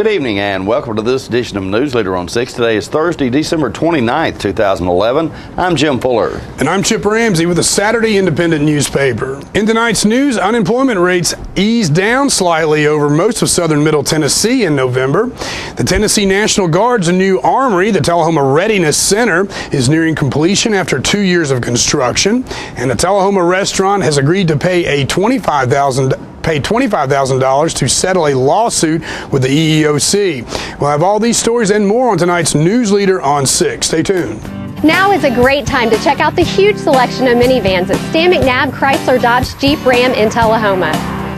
Good evening and welcome to this edition of Newsleader on 6. Today is Thursday, December 29th, 2011. I'm Jim Fuller. And I'm Chip Ramsey with the Saturday Independent newspaper. In tonight's news, unemployment rates eased down slightly over most of southern Middle Tennessee in November. The Tennessee National Guard's new armory, the Tullahoma Readiness Center, is nearing completion after 2 years of construction. And the Tullahoma restaurant has agreed to pay $25,000 to settle a lawsuit with the EEOC. We'll have all these stories and more on tonight's Newsleader on 6. Stay tuned. Now is a great time to check out the huge selection of minivans at Stan McNabb Chrysler Dodge Jeep Ram in Tullahoma.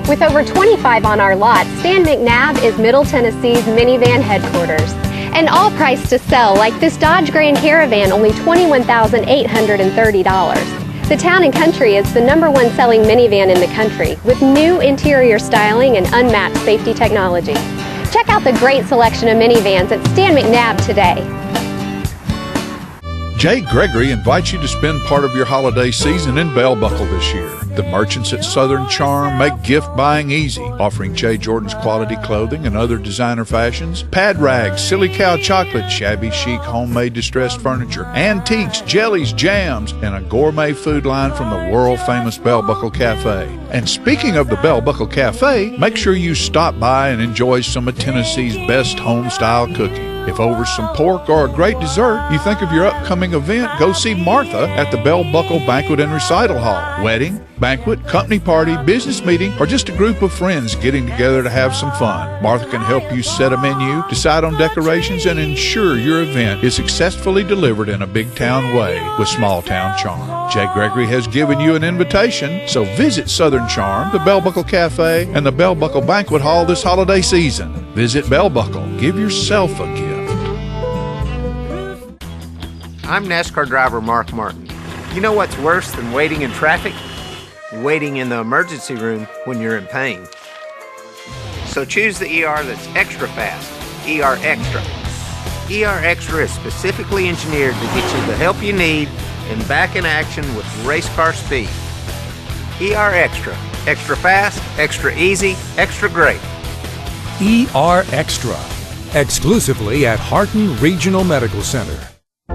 With over 25 on our lot, Stan McNabb is Middle Tennessee's minivan headquarters. And all priced to sell, like this Dodge Grand Caravan, only $21,830. The Town & Country is the #1 selling minivan in the country, with new interior styling and unmatched safety technology. Check out the great selection of minivans at Stan McNabb today. Jay Gregory invites you to spend part of your holiday season in Bell Buckle this year. The merchants at Southern Charm make gift buying easy, offering Jay Jordan's quality clothing and other designer fashions, pad rags, silly cow chocolate, shabby chic homemade distressed furniture, antiques, jellies, jams, and a gourmet food line from the world-famous Bell Buckle Cafe. And speaking of the Bell Buckle Cafe, make sure you stop by and enjoy some of Tennessee's best home-style cooking. If over some pork or a great dessert you think of your upcoming event, go see Martha at the Bell Buckle Banquet and Recital Hall. Wedding, banquet, company party, business meeting, or just a group of friends getting together to have some fun. Martha can help you set a menu, decide on decorations, and ensure your event is successfully delivered in a big town way with small town charm. Jay Gregory has given you an invitation, so visit Southern Charm, the Bell Buckle Cafe, and the Bell Buckle Banquet Hall this holiday season. Visit Bell Buckle. Give yourself a gift. I'm NASCAR driver Mark Martin. You know what's worse than waiting in traffic? Waiting in the emergency room when you're in pain. So choose the ER that's extra fast, ER Extra. ER Extra is specifically engineered to get you the help you need and back in action with race car speed. ER Extra. Extra fast, extra easy, extra great. ER Extra. Exclusively at Harton Regional Medical Center.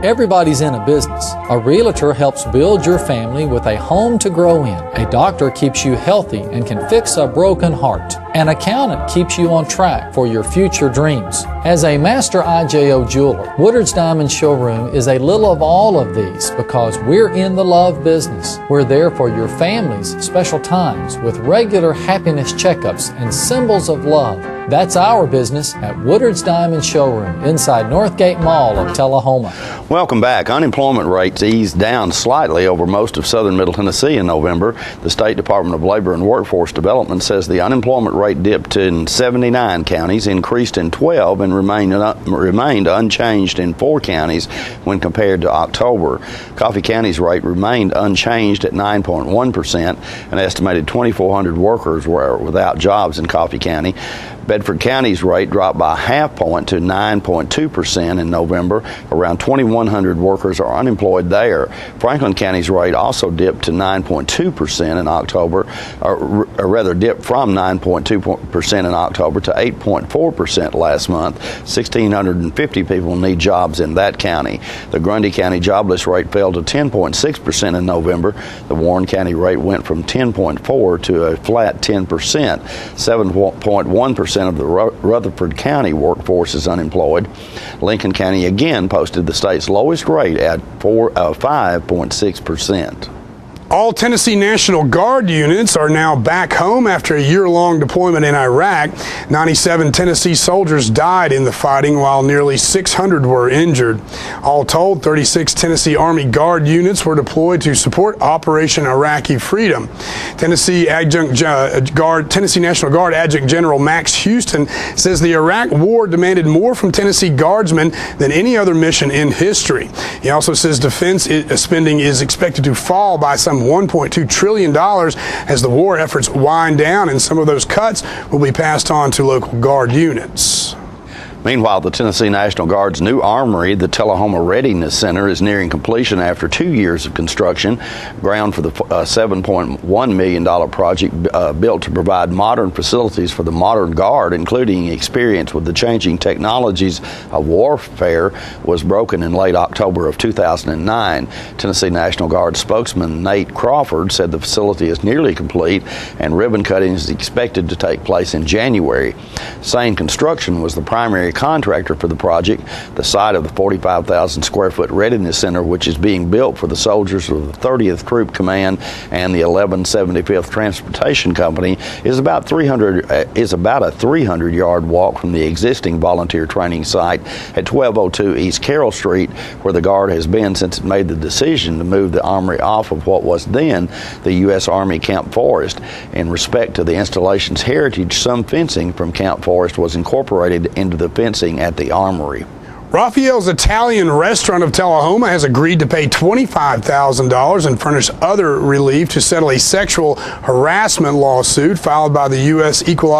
Everybody's in a business. A realtor helps build your family with a home to grow in. A doctor keeps you healthy and can fix a broken heart. An accountant keeps you on track for your future dreams. As a master IJO jeweler, Woodard's Diamond Showroom is a little of all of these because we're in the love business. We're there for your family's special times with regular happiness checkups and symbols of love. That's our business at Woodard's Diamond Showroom inside Northgate Mall of Tullahoma. Welcome back. Unemployment rates eased down slightly over most of southern Middle Tennessee in November. The State Department of Labor and Workforce Development says the unemployment rate dipped in 79 counties, increased in 12, and remained unchanged in 4 counties when compared to October. Coffee County's rate remained unchanged at 9.1%. An estimated 2,400 workers were without jobs in Coffee County. Bedford County's rate dropped by a half point to 9.2% in November. Around 2,100 workers are unemployed there. Franklin County's rate also dipped to 9.2% in October, or rather dipped from 9.2% in October to 8.4% last month. 1,650 people need jobs in that county. The Grundy County jobless rate fell to 10.6% in November. The Warren County rate went from 10.4% to a flat 10%. 7.1% of the Rutherford County workforce is unemployed. Lincoln County again posted the state's lowest rate at 5.6%. All Tennessee National Guard units are now back home after a year-long deployment in Iraq. 97 Tennessee soldiers died in the fighting, while nearly 600 were injured. All told, 36 Tennessee Army Guard units were deployed to support Operation Iraqi Freedom. Tennessee National Guard Adjutant General Max Houston says the Iraq War demanded more from Tennessee Guardsmen than any other mission in history. He also says defense spending is expected to fall by some $1.2 trillion as the war efforts wind down, and some of those cuts will be passed on to local Guard units. Meanwhile, the Tennessee National Guard's new armory, the Tullahoma Readiness Center, is nearing completion after 2 years of construction. Ground for the $7.1 million project built to provide modern facilities for the modern Guard, including experience with the changing technologies of warfare, was broken in late October of 2009. Tennessee National Guard spokesman Nate Crawford said the facility is nearly complete and ribbon cutting is expected to take place in January. Sane Construction was the primary contractor for the project. The site of the 45,000 square foot Readiness Center, which is being built for the soldiers of the 30th Troop Command and the 1175th Transportation Company, is about a 300-yard walk from the existing volunteer training site at 1202 East Carroll Street, where the Guard has been since it made the decision to move the armory off of what was then the U.S. Army Camp Forest. In respect to the installation's heritage, some fencing from Camp Forest was incorporated into the fencing at the armory. Raphael's Italian Restaurant of Tullahoma has agreed to pay $25,000 and furnish other relief to settle a sexual harassment lawsuit filed by the U.S. Equal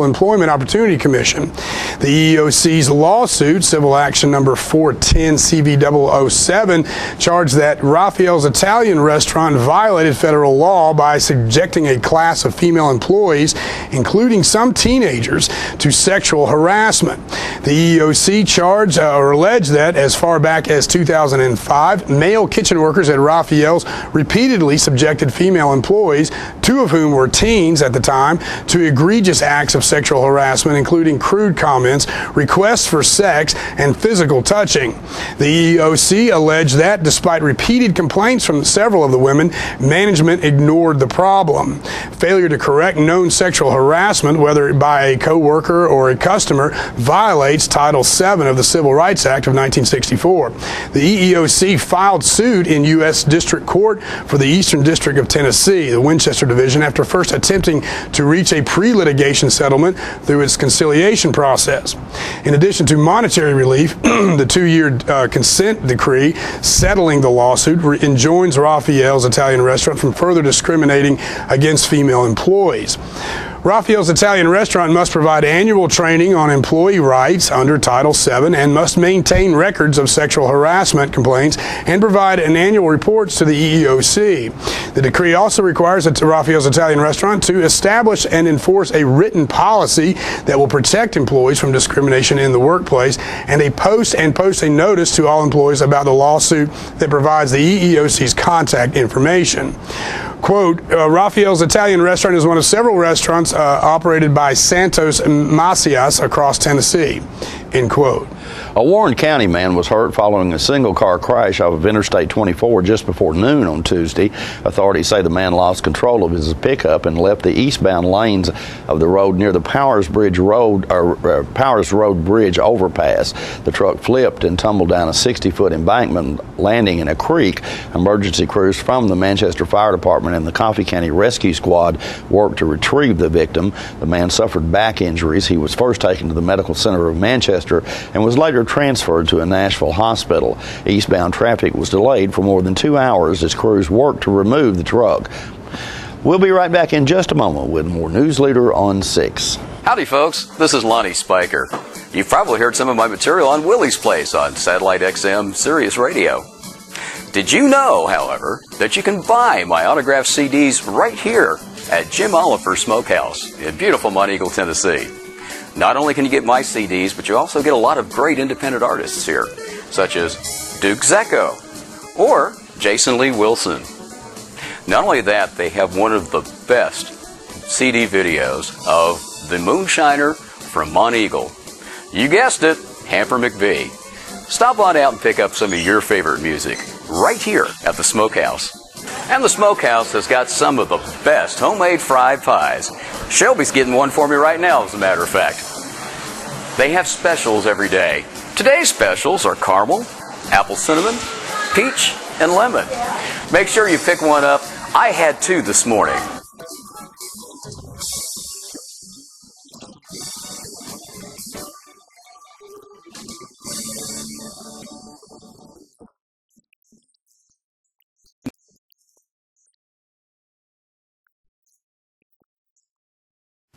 Employment Opportunity Commission. The EEOC's lawsuit, civil action number 410-CV007, charged that Raphael's Italian Restaurant violated federal law by subjecting a class of female employees, including some teenagers, to sexual harassment. The EEOC charged or alleged that as far back as 2005, male kitchen workers at Raphael's repeatedly subjected female employees, two of whom were teens at the time, to egregious acts of sexual harassment, including crude comments, requests for sex, and physical touching. The EEOC alleged that, despite repeated complaints from several of the women, management ignored the problem. Failure to correct known sexual harassment, whether by a co-worker or a customer, violates Title VII of the Civil Rights Act of 1964. The EEOC filed suit in U.S. District Court for the Eastern District of Tennessee, the Winchester Division, after first attempting to reach a pre-litigation settlement through its conciliation process. In addition to monetary relief, the 2-year consent decree settling the lawsuit enjoins Raphael's Italian Restaurant from further discriminating against female employees. Raphael's Italian Restaurant must provide annual training on employee rights under Title VII and must maintain records of sexual harassment complaints and provide an annual reports to the EEOC. The decree also requires Raphael's Italian Restaurant to establish and enforce a written policy that will protect employees from discrimination in the workplace and post a notice to all employees about the lawsuit that provides the EEOC's contact information. Quote, Raphael's Italian Restaurant is one of several restaurants operated by Santos Macias across Tennessee, end quote. A Warren County man was hurt following a single-car crash off of Interstate 24 just before noon on Tuesday. Authorities say the man lost control of his pickup and left the eastbound lanes of the road near the Powers Road Bridge overpass. The truck flipped and tumbled down a 60-foot embankment, landing in a creek. Emergency crews from the Manchester Fire Department and the Coffee County Rescue Squad worked to retrieve the victim. The man suffered back injuries. He was first taken to the Medical Center of Manchester and was later transferred to a Nashville hospital. Eastbound traffic was delayed for more than 2 hours as crews worked to remove the truck. We'll be right back in just a moment with more Newsleader on 6. Howdy, folks. This is Loni Spyker. You've probably heard some of my material on Willie's Place on Satellite XM Sirius Radio. Did you know, however, that you can buy my autographed CDs right here at Jim Oliver's Smokehouse in beautiful Monteagle, Tennessee? Not only can you get my CDs, but you also get a lot of great independent artists here, such as Duke Zecco or Jason Lee Wilson. Not only that, they have one of the best CD videos of the Moonshiner from Monteagle. You guessed it, Hamper McVie. Stop on out and pick up some of your favorite music right here at the Smokehouse. And the Smokehouse has got some of the best homemade fried pies. Shelby's getting one for me right now, as a matter of fact. They have specials every day. Today's specials are caramel, apple cinnamon, peach, and lemon. Make sure you pick one up. I had 2 this morning.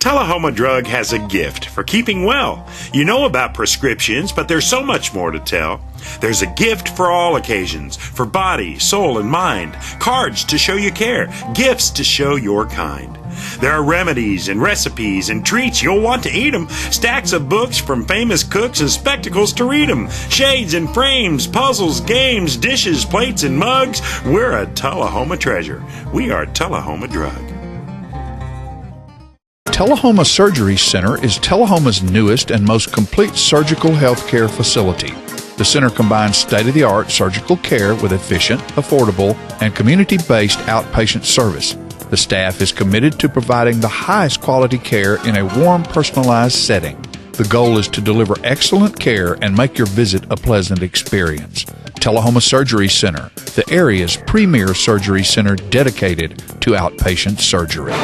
Tullahoma Drug has a gift for keeping well. You know about prescriptions, but there's so much more to tell. There's a gift for all occasions, for body, soul, and mind. Cards to show you care, gifts to show your kind. There are remedies and recipes and treats, you'll want to eat them. Stacks of books from famous cooks and spectacles to read them. Shades and frames, puzzles, games, dishes, plates, and mugs. We're a Tullahoma treasure. We are Tullahoma Drug. Tullahoma Surgery Center is Tullahoma's newest and most complete surgical healthcare facility. The center combines state-of-the-art surgical care with efficient, affordable, and community-based outpatient service. The staff is committed to providing the highest quality care in a warm, personalized setting. The goal is to deliver excellent care and make your visit a pleasant experience. Tullahoma Surgery Center, the area's premier surgery center dedicated to outpatient surgery.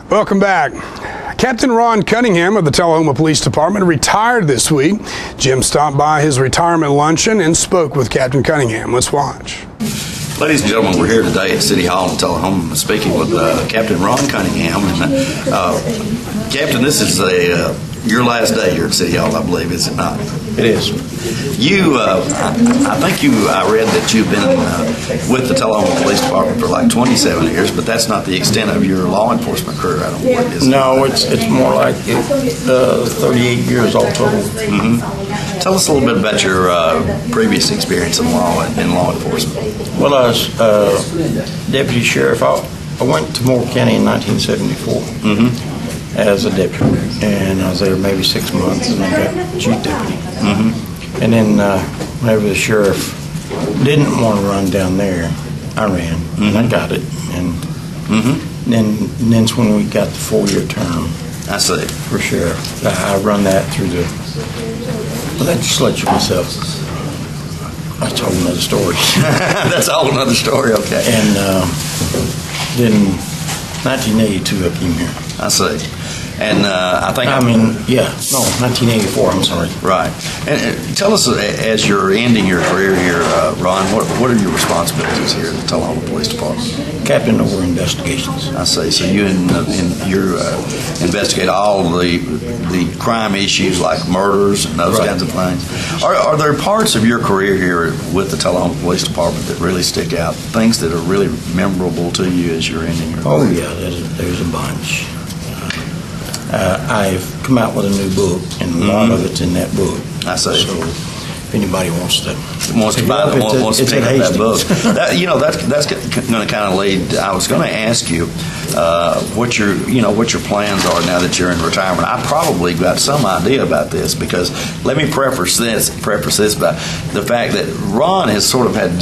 Welcome back. Captain Ron Cunningham of the Tullahoma Police Department retired this week. Jim stopped by his retirement luncheon and spoke with Captain Cunningham. Let's watch. Ladies and gentlemen, we're here today at City Hall in Tullahoma speaking with Captain Ron Cunningham. And Captain, this is your last day here at City Hall, I believe, is it not? It is. You, I read that you've been with the Tullahoma Police Department for like 27 years, but that's not the extent of your law enforcement career, I don't believe, is it? No, it's more like 38 years all total. Mm-hmm. Tell us a little bit about your previous experience in law enforcement. Well, I was deputy sheriff. I went to Moore County in 1974 as a deputy, and I was there maybe 6 months, and I got chief deputy. And then whenever the sheriff didn't want to run down there, I ran, and I got it. And then's when we got the 4-year term. I see. For sheriff. I run that through the legislature myself. That's a whole another story. That's a whole another story, okay. And then 1982 I came here. I see. And I think... 1984, I'm sorry. Right. And tell us, as you're ending your career here, Ron, what are your responsibilities here at the Tullahoma Police Department? Captain over investigations. I see. So you investigate all the crime issues like murders and those kinds of things. Are there parts of your career here with the Tullahoma Police Department that really stick out? Things that are really memorable to you as you're ending your career? Oh, yeah. There's a bunch. I've come out with a new book, and a lot of it's in that book. I see. So if anybody wants to buy that, wants to pick up that book, that's going to kind of lead. I was going to ask you what your plans are now that you're in retirement. I probably got some idea about this, because let me preface this by the fact that Ron has sort of had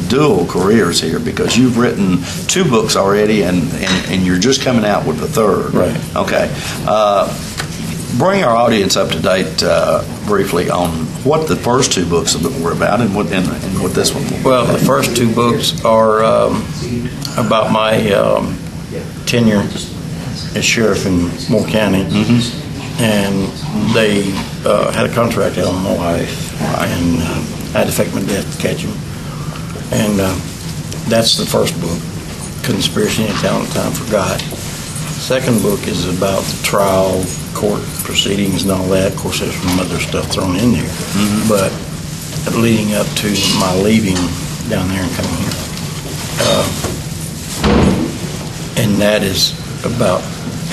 dual careers here, because you've written 2 books already, and you're just coming out with the 3rd. Right. Okay. Bring our audience up to date briefly on what the first 2 books were about and what this one was. Well, the first 2 books are about my tenure as sheriff in Moore County. And they had a contract out on my life, and I had to fake my death to catch him. And that's the first book, Conspiracy and Talent Time Forgot. Second book is about the trial, court proceedings and all that. Of course, there's some other stuff thrown in there. But leading up to my leaving down there and coming here. And that is about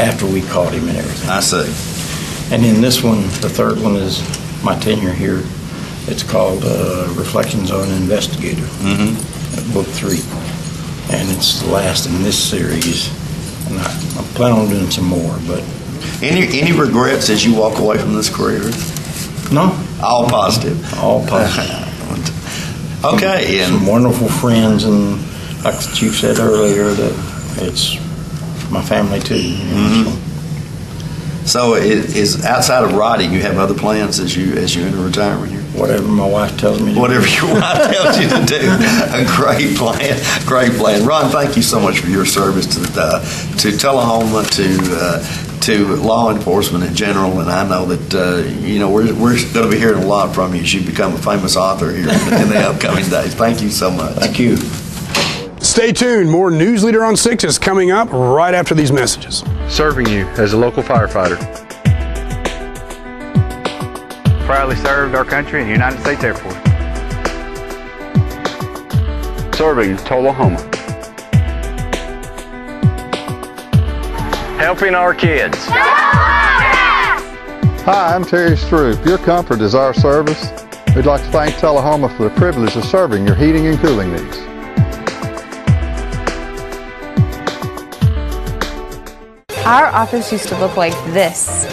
after we caught him and everything. I see. And in this one, the third one is my tenure here. It's called Reflections on an Investigator, book 3. And it's the last in this series. And I plan on doing some more, but... Any regrets as you walk away from this career? No. All positive? All positive. Okay. Some wonderful friends, and like the chief said earlier, that it's my family too. So it is outside of writing, you have other plans as you enter retirement here? Whatever my wife tells me to do. Whatever your wife tells you to do. A great plan. Great plan. Ron, thank you so much for your service to Tullahoma, to law enforcement in general, and I know that we're going to be hearing a lot from you as you become a famous author here in the upcoming days. Thank you so much. Thank you. Stay tuned. More Newsleader on 6 is coming up right after these messages. serving you as a local firefighter. Proudly served our country in the United States Air Force. Serving Tullahoma. Helping our kids. Hi, I'm Terry Stroop. Your comfort is our service. We'd like to thank Tullahoma for the privilege of serving your heating and cooling needs. Our office used to look like this.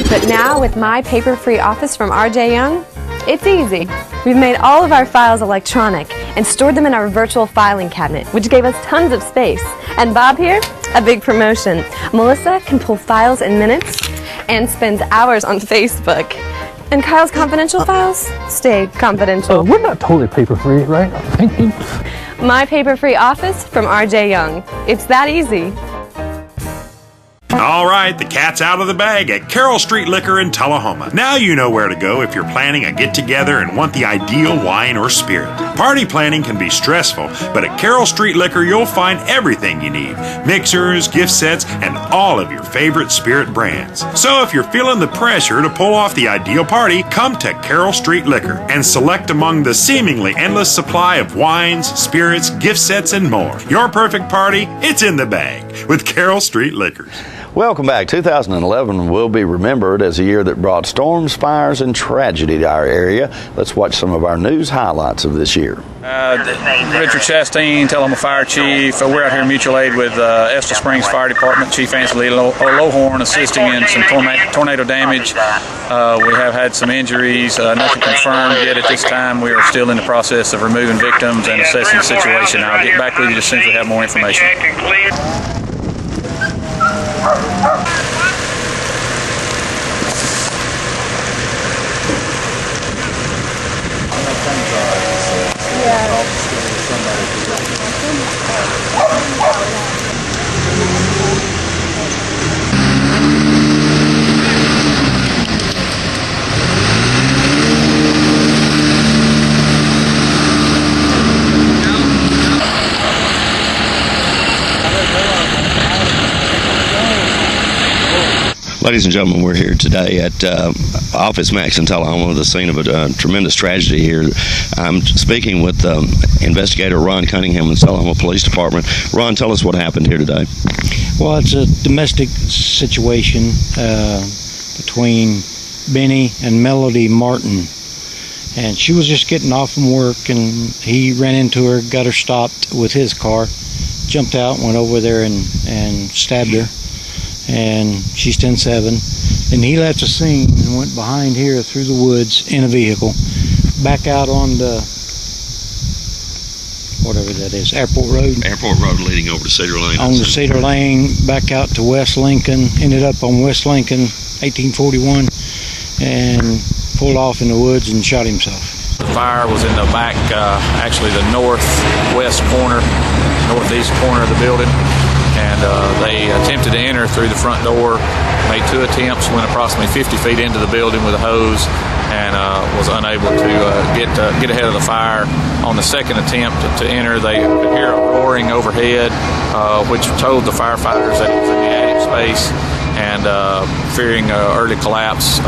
But now with My Paper-Free Office from R.J. Young, it's easy. We've made all of our files electronic and stored them in our virtual filing cabinet, which gave us tons of space. And Bob here, a big promotion. Melissa can pull files in minutes and spends hours on Facebook. And Kyle's confidential files stay confidential. We're not totally paper-free, right? My Paper-Free Office from R.J. Young. It's that easy. All right, the cat's out of the bag at Carroll Street Liquor in Tullahoma. Now you know where to go if you're planning a get-together and want the ideal wine or spirit. Party planning can be stressful, but at Carroll Street Liquor you'll find everything you need. Mixers, gift sets, and all of your favorite spirit brands. So if you're feeling the pressure to pull off the ideal party, come to Carroll Street Liquor and select among the seemingly endless supply of wines, spirits, gift sets, and more. Your perfect party, it's in the bag with Carroll Street Liquors. Welcome back. 2011 will be remembered as a year that brought storms, fires, and tragedy to our area. Let's watch some of our news highlights of this year. Richard Chastain, Tullahoma Fire Chief. We're out here in mutual aid with Estill Springs Fire Department. Chief Ansley Lohorn assisting in some tornado damage. We have had some injuries, nothing confirmed yet at this time. We are still in the process of removing victims and assessing the situation. I'll get back with you as soon as we have more information. Ladies and gentlemen, we're here today at officemax in Tullahoma, the scene of a tremendous tragedy here. I'm speaking with investigator Ron Cunningham in the Tullahoma Police Department. Ron, tell us what happened here today. Well, it's a domestic situation between Benny and Melody Martin. And she was just getting off from work, and he ran into her, got her stopped with his car, jumped out, went over there and stabbed her. And she's 10-7. And he left the scene and went behind here through the woods in a vehicle, back out on the, whatever that is, Airport Road. Airport Road leading over to Cedar Lane. On the Cedar Lane, back out to West Lincoln, ended up on West Lincoln, 1841, and pulled off in the woods and shot himself. The fire was in the back, actually the northwest corner, northeast corner of the building. And they attempted to enter through the front door, made 2 attempts, went approximately 50 feet into the building with a hose, and was unable to get ahead of the fire. On the second attempt to enter, they could hear a roaring overhead, which told the firefighters that it was in the attic space, and fearing early collapse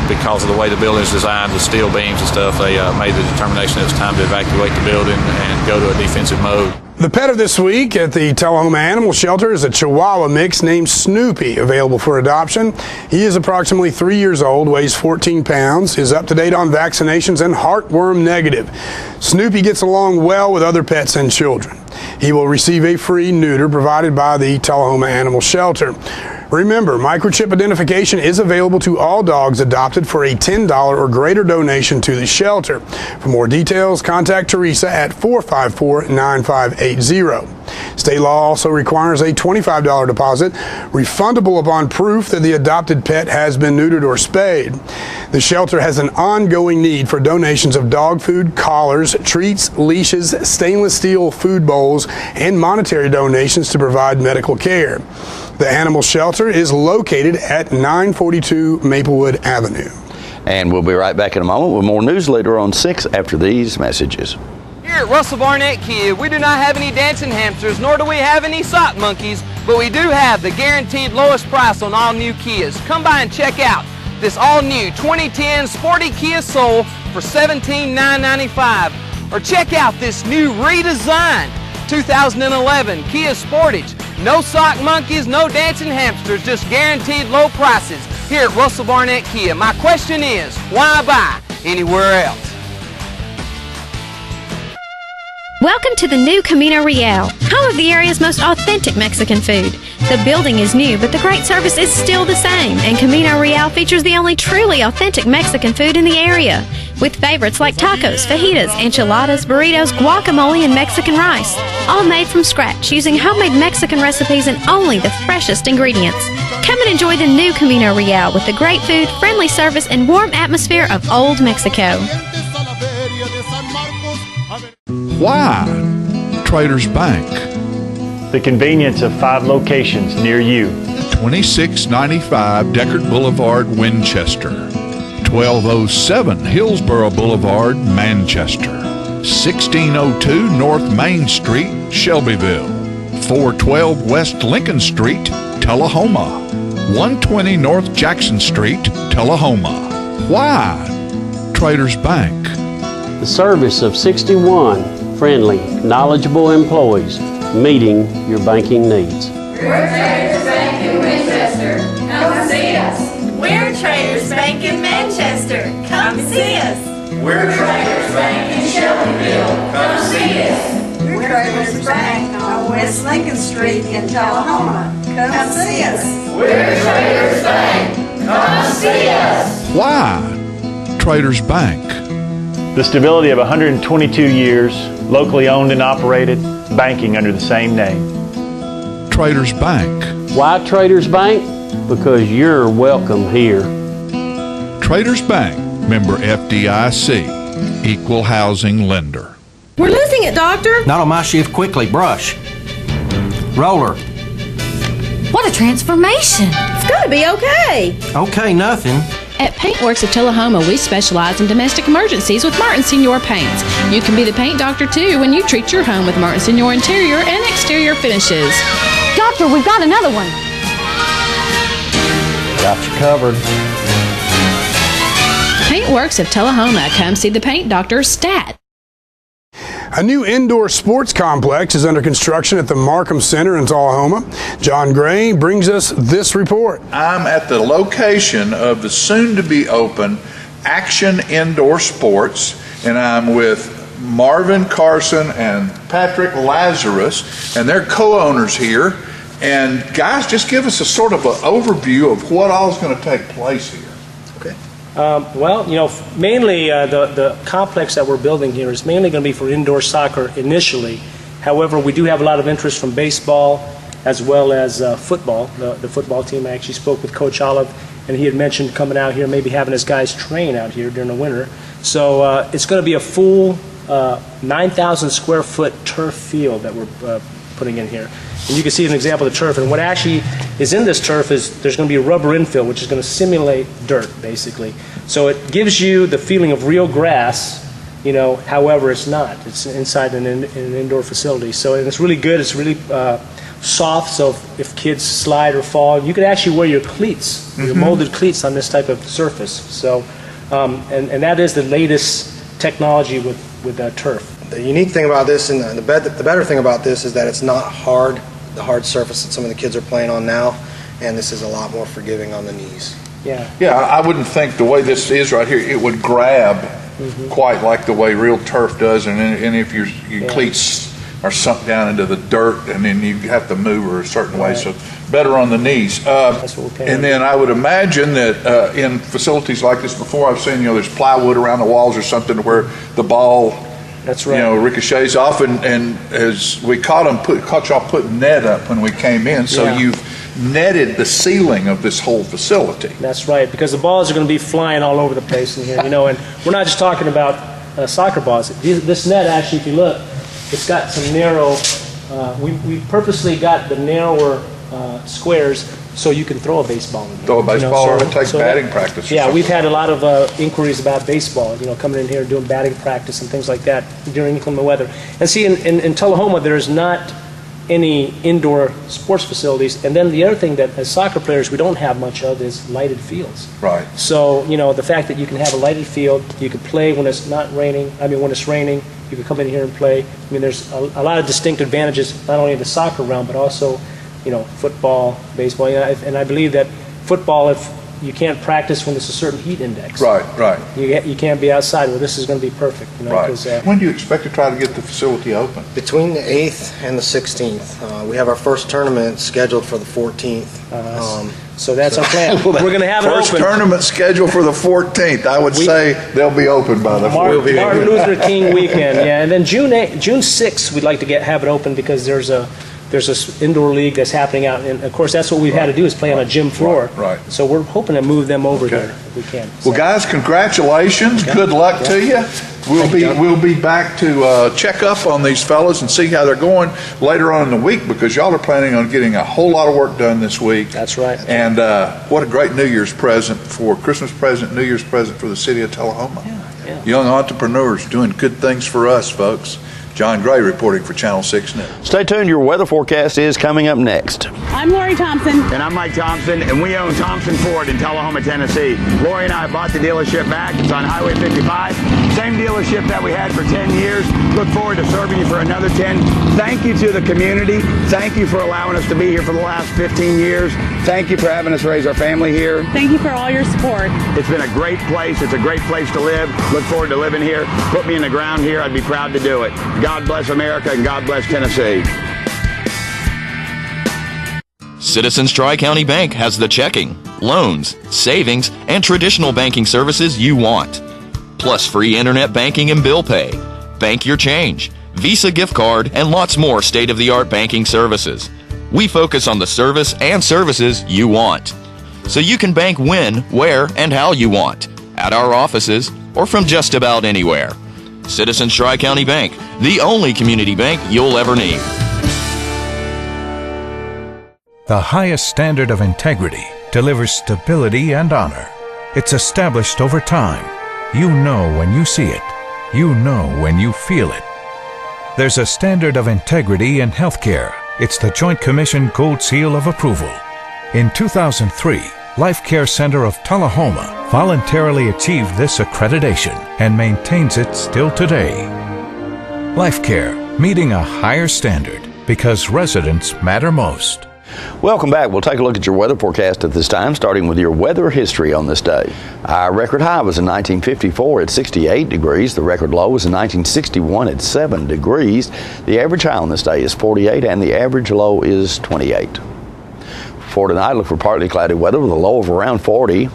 because of the way the building is designed with steel beams and stuff, they made the determination it was time to evacuate the building and go to a defensive mode. The pet of this week at the Tullahoma Animal Shelter is a Chihuahua mix named Snoopy, available for adoption. He is approximately 3 years old, weighs 14 pounds, is up to date on vaccinations, and heartworm negative. Snoopy gets along well with other pets and children. He will receive a free neuter provided by the Tullahoma Animal Shelter. Remember, microchip identification is available to all dogs adopted for a $10 or greater donation to the shelter. For more details, contact Teresa at 454-9580. State law also requires a $25 deposit, refundable upon proof that the adopted pet has been neutered or spayed. The shelter has an ongoing need for donations of dog food, collars, treats, leashes, stainless steel food bowls, and monetary donations to provide medical care. The animal shelter is located at 942 Maplewood Avenue. And we'll be right back in a moment with more Newsleader on 6 after these messages. Here at Russell Barnett Kia, we do not have any dancing hamsters, nor do we have any sock monkeys. but we do have the guaranteed lowest price on all new Kias. Come by and check out this all-new 2010 Sporty Kia Soul for $17,995. Or check out this new redesigned 2011 Kia Sportage. No sock monkeys, no dancing hamsters, just guaranteed low prices here at Russell Barnett Kia. My question is, why buy anywhere else? Welcome to the new Camino Real, home of the area's most authentic Mexican food. The building is new, but the great service is still the same, and Camino Real features the only truly authentic Mexican food in the area, with favorites like tacos, fajitas, enchiladas, burritos, guacamole, and Mexican rice, all made from scratch using homemade Mexican recipes and only the freshest ingredients. Come and enjoy the new Camino Real with the great food, friendly service, and warm atmosphere of Old Mexico. Why Traders Bank? The convenience of 5 locations near you. 2695 Deckard Boulevard, Winchester. 1207 Hillsborough Boulevard, Manchester. 1602 North Main Street, Shelbyville. 412 West Lincoln Street, Tullahoma. 120 North Jackson Street, Tullahoma. Why Traders Bank? The service of 61 friendly, knowledgeable employees meeting your banking needs. We're Traders Bank in Winchester. Come see us. We're Traders Bank in Manchester. Come see us. We're Traders Bank in Shelbyville. Come see us. We're Traders Bank on West Lincoln Street in Tullahoma. Come see us. We're Traders Bank. Come see us. Why Traders Bank? The stability of 122 years, locally owned and operated, banking under the same name. Traders Bank. Why Traders Bank? Because you're welcome here. Traders Bank, member FDIC, equal housing lender. We're losing it, Doctor. Not on my shift. Quickly, brush. Roller. What a transformation. It's got to be okay. Okay, nothing. At Paintworks of Tullahoma, we specialize in domestic emergencies with Martin Senior Paints. You can be the paint doctor too when you treat your home with Martin Senior interior and exterior finishes. Doctor, we've got another one. Got you covered. Paintworks of Tullahoma. Come see the paint doctor, Stat. A new indoor sports complex is under construction at the Markham Center in Tullahoma. John Gray brings us this report. I'm at the location of the soon-to-be-open Action Indoor Sports, and I'm with Marvin Carson and Patrick Lazarus, and they're co-owners here. And guys, just give us a sort of an overview of what all is going to take place here. Well, mainly the complex that we're building here is mainly going to be for indoor soccer initially. However, we do have a lot of interest from baseball as well as football. The football team, I actually spoke with Coach Olive, and he had mentioned coming out here, maybe having his guys train out here during the winter. So it's going to be a full 9,000 square foot turf field that we're putting in here. And you can see an example of the turf. And what actually is in this turf is there's going to be a rubber infill, which is going to simulate dirt, basically. So it gives you the feeling of real grass, however it's not. It's inside an indoor facility. So and it's really good. It's really soft, so if kids slide or fall, you can actually wear your cleats, your molded cleats on this type of surface. So, and that is the latest technology with turf. The unique thing about this, and the better thing about this, is that it's not hard, the hard surface that some of the kids are playing on now, and this is a lot more forgiving on the knees. Yeah, I wouldn't think the way this is right here, it would grab quite like the way real turf does, and if your cleats are sunk down into the dirt, and then you have to move her a certain way, so better on the knees. That's what we're paying. And then I would imagine that in facilities like this before, I've seen there's plywood around the walls or something where the ball That's right. Ricochets off, and as we caught y'all putting net up when we came in, so you've netted the ceiling of this whole facility. That's right, because the balls are going to be flying all over the place in here, and we're not just talking about soccer balls. This net, actually, if you look, it's got some narrow, we purposely got the narrower squares so you can throw a baseball in here. Throw a baseball or take batting practice. Yeah, we've had a lot of inquiries about baseball, coming in here and doing batting practice and things like that during inclement weather. And see, in Tullahoma, there's not any indoor sports facilities. And then the other thing that as soccer players we don't have much of is lighted fields. Right. So, the fact that you can have a lighted field, you can play when it's not raining, when it's raining, you can come in here and play. There's a lot of distinct advantages, not only in the soccer realm, but also, football, baseball. And I believe that football, if you can't practice when there's a certain heat index. Right. You can't be outside. Well, this is going to be perfect. Right. When do you expect to try to get the facility open? Between the 8th and the 16th. We have our first tournament scheduled for the 14th. So that's our plan. We're going to have it open. First tournament scheduled for the 14th. I would say they'll be open by the 14th. Martin Luther King weekend, yeah. And then June 6th, we'd like to have it open because there's this indoor league that's happening out, and of course that's what we've had to do is play on a gym floor. Right. So we're hoping to move them over there if we can. Well, guys, congratulations. Good luck to you. We'll be back to check up on these fellas and see how they're going later on in the week, because y'all are planning on getting a whole lot of work done this week. That's right. And what a great New Year's present for Christmas present, New Year's present for the city of Tullahoma. Yeah. Young entrepreneurs doing good things for us, folks. John Gray reporting for Channel 6 News. Stay tuned. Your weather forecast is coming up next. I'm Lori Thompson. And I'm Mike Thompson, and we own Thompson Ford in Tullahoma, Tennessee. Lori and I bought the dealership back. It's on Highway 55. Same dealership that we had for 10 years. Look forward to serving you for another 10. Thank you to the community. Thank you for allowing us to be here for the last 15 years. Thank you for having us raise our family here. Thank you for all your support. It's been a great place. It's a great place to live. Look forward to living here. Put me in the ground here. I'd be proud to do it. God bless America and God bless Tennessee. Citizens Tri-County Bank has the checking, loans, savings, and traditional banking services you want. Plus free internet banking and bill pay, bank your change, Visa gift card, and lots more state-of-the-art banking services. We focus on the service and services you want. So you can bank when, where, and how you want. At our offices or from just about anywhere. Citizens Tri-County Bank, the only community bank you'll ever need. The highest standard of integrity delivers stability and honor. It's established over time. You know when you see it. You know when you feel it. There's a standard of integrity in healthcare. It's the Joint Commission Gold Seal of Approval. In 2003, Life Care Center of Tullahoma voluntarily achieved this accreditation and maintains it still today. Life Care, meeting a higher standard because residents matter most. Welcome back. We'll take a look at your weather forecast at this time, starting with your weather history on this day. Our record high was in 1954 at 68 degrees. The record low was in 1961 at 7 degrees. The average high on this day is 48 and the average low is 28. For tonight, look for partly cloudy weather with a low of around 40.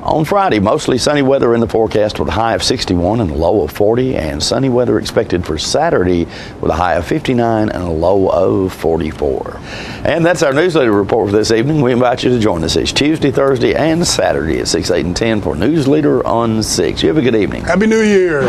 On Friday, mostly sunny weather in the forecast with a high of 61 and a low of 40, and sunny weather expected for Saturday with a high of 59 and a low of 44. And that's our newsletter report for this evening. We invite you to join us each Tuesday, Thursday, and Saturday at 6, 8, and 10 for Newsleader on 6. You have a good evening. Happy New Year.